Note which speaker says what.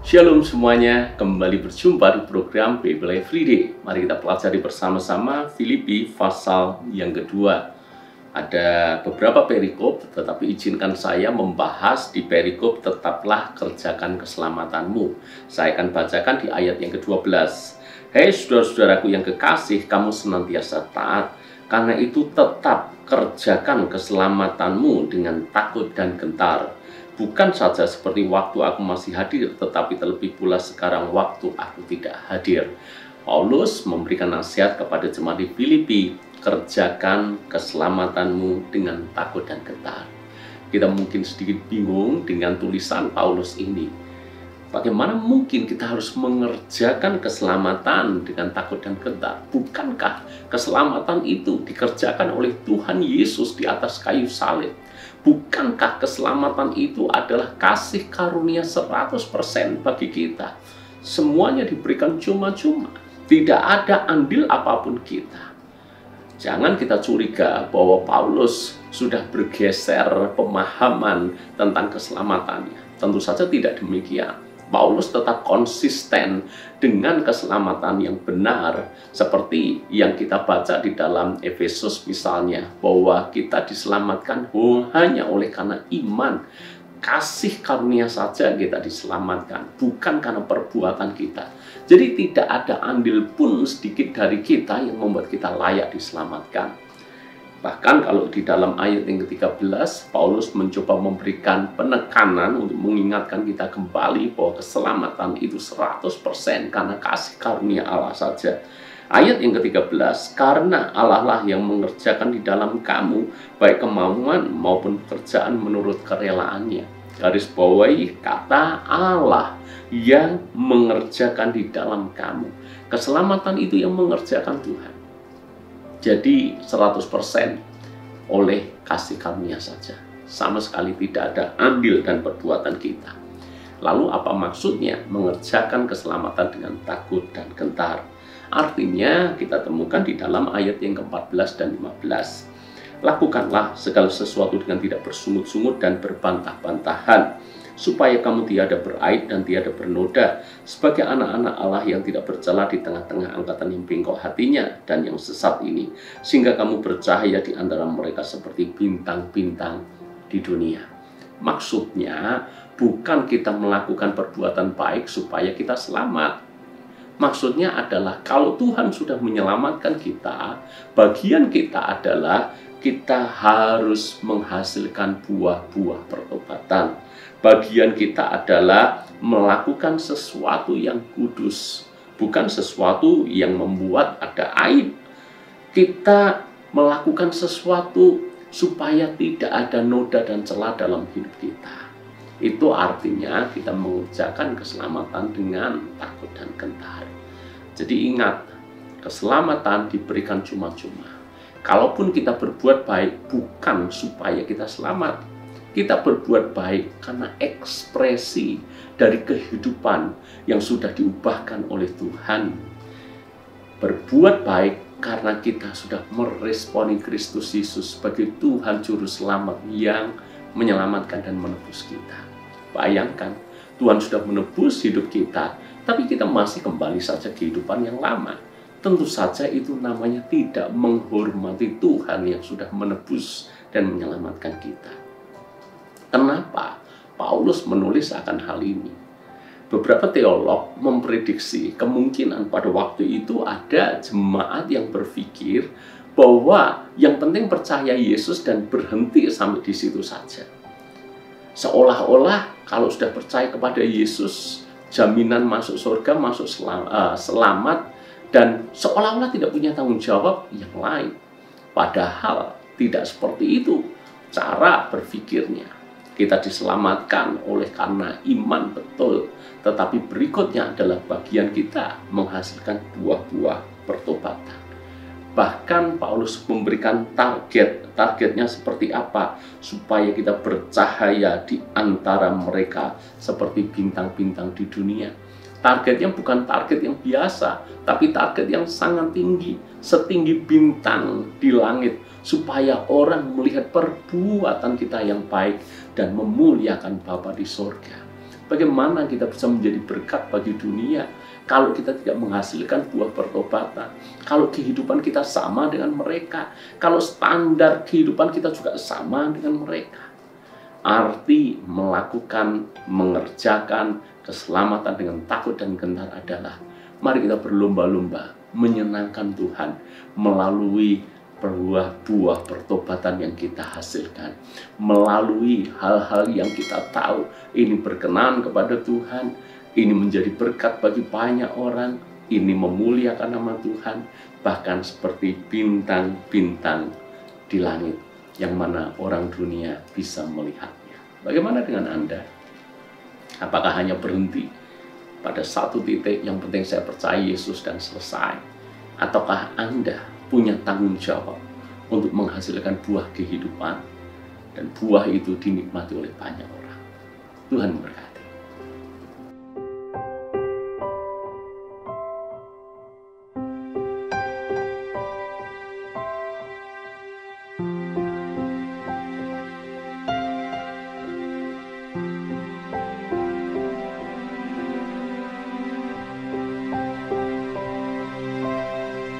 Speaker 1: Shalom semuanya, kembali berjumpa di program Bible Everyday. Mari kita pelajari bersama-sama Filipi pasal yang kedua. Ada beberapa perikop, tetapi izinkan saya membahas di perikop tetaplah kerjakan keselamatanmu. Saya akan bacakan di ayat yang ke-12. Hei saudara-saudaraku yang kekasih, kamu senantiasa taat. Karena itu tetap kerjakan keselamatanmu dengan takut dan gentar. Bukan saja seperti waktu aku masih hadir, tetapi terlebih pula sekarang waktu aku tidak hadir. Paulus memberikan nasihat kepada jemaat di Filipi, kerjakan keselamatanmu dengan takut dan gentar. Kita mungkin sedikit bingung dengan tulisan Paulus ini. Bagaimana mungkin kita harus mengerjakan keselamatan dengan takut dan gentar? Bukankah keselamatan itu dikerjakan oleh Tuhan Yesus di atas kayu salib? Bukankah keselamatan itu adalah kasih karunia 100% bagi kita? Semuanya diberikan cuma-cuma. Tidak ada andil apapun kita. Jangan kita curiga bahwa Paulus sudah bergeser pemahaman tentang keselamatannya. Tentu saja tidak demikian. Paulus tetap konsisten dengan keselamatan yang benar, seperti yang kita baca di dalam Efesus misalnya, bahwa kita diselamatkan hanya oleh karena iman, kasih karunia saja kita diselamatkan, bukan karena perbuatan kita. Jadi tidak ada andil pun sedikit dari kita yang membuat kita layak diselamatkan. Bahkan kalau di dalam ayat yang ke-13, Paulus mencoba memberikan penekanan untuk mengingatkan kita kembali bahwa keselamatan itu 100% karena kasih karunia Allah saja. Ayat yang ke-13, karena Allah lah yang mengerjakan di dalam kamu, baik kemauan maupun pekerjaan menurut kerelaannya. Garis bawahi kata Allah yang mengerjakan di dalam kamu. Keselamatan itu yang mengerjakan Tuhan. Jadi 100% oleh kasih karunia saja. Sama sekali tidak ada andil dan perbuatan kita. Lalu apa maksudnya mengerjakan keselamatan dengan takut dan gentar? Artinya kita temukan di dalam ayat yang ke-14 dan 15. Lakukanlah segala sesuatu dengan tidak bersungut-sungut dan berbantah-bantahan, supaya kamu tiada beraib dan tiada bernoda, sebagai anak-anak Allah yang tidak bercela di tengah-tengah angkatan yang bengkok hatinya dan yang sesat ini, sehingga kamu bercahaya di antara mereka seperti bintang-bintang di dunia. Maksudnya bukan kita melakukan perbuatan baik supaya kita selamat. Maksudnya adalah kalau Tuhan sudah menyelamatkan kita, bagian kita adalah kita harus menghasilkan buah-buah pertobatan. Bagian kita adalah melakukan sesuatu yang kudus, bukan sesuatu yang membuat ada aib. Kita melakukan sesuatu supaya tidak ada noda dan celah dalam hidup kita. Itu artinya kita mengerjakan keselamatan dengan takut dan gentar. Jadi ingat, keselamatan diberikan cuma-cuma. Kalaupun kita berbuat baik bukan supaya kita selamat, kita berbuat baik karena ekspresi dari kehidupan yang sudah diubahkan oleh Tuhan. Berbuat baik karena kita sudah meresponi Kristus Yesus sebagai Tuhan Juru Selamat yang menyelamatkan dan menebus kita. Bayangkan, Tuhan sudah menebus hidup kita, tapi kita masih kembali saja kehidupan yang lama. Tentu saja itu namanya tidak menghormati Tuhan yang sudah menebus dan menyelamatkan kita. Kenapa Paulus menulis akan hal ini? Beberapa teolog memprediksi kemungkinan pada waktu itu ada jemaat yang berpikir bahwa yang penting percaya Yesus dan berhenti sampai di situ saja. Seolah-olah kalau sudah percaya kepada Yesus, jaminan masuk surga, masuk selamat, dan seolah-olah tidak punya tanggung jawab yang lain. Padahal tidak seperti itu cara berpikirnya. Kita diselamatkan oleh karena iman betul, tetapi berikutnya adalah bagian kita menghasilkan buah-buah pertobatan. Bahkan Paulus memberikan targetnya seperti apa, supaya kita bercahaya di antara mereka seperti bintang-bintang di dunia. Targetnya bukan target yang biasa, tapi target yang sangat tinggi, setinggi bintang di langit, supaya orang melihat perbuatan kita yang baik dan memuliakan Bapa di sorga. Bagaimana kita bisa menjadi berkat bagi dunia kalau kita tidak menghasilkan buah pertobatan? Kalau kehidupan kita sama dengan mereka, kalau standar kehidupan kita juga sama dengan mereka. Arti melakukan, mengerjakan keselamatan dengan takut dan gentar adalah mari kita berlomba-lomba menyenangkan Tuhan melalui buah pertobatan yang kita hasilkan, melalui hal-hal yang kita tahu ini berkenan kepada Tuhan, ini menjadi berkat bagi banyak orang, ini memuliakan nama Tuhan, bahkan seperti bintang-bintang di langit yang mana orang dunia bisa melihatnya. Bagaimana dengan Anda? Apakah hanya berhenti pada satu titik, yang penting saya percaya Yesus dan selesai? Ataukah Anda punya tanggung jawab untuk menghasilkan buah kehidupan, dan buah itu dinikmati oleh banyak orang? Tuhan memberkati.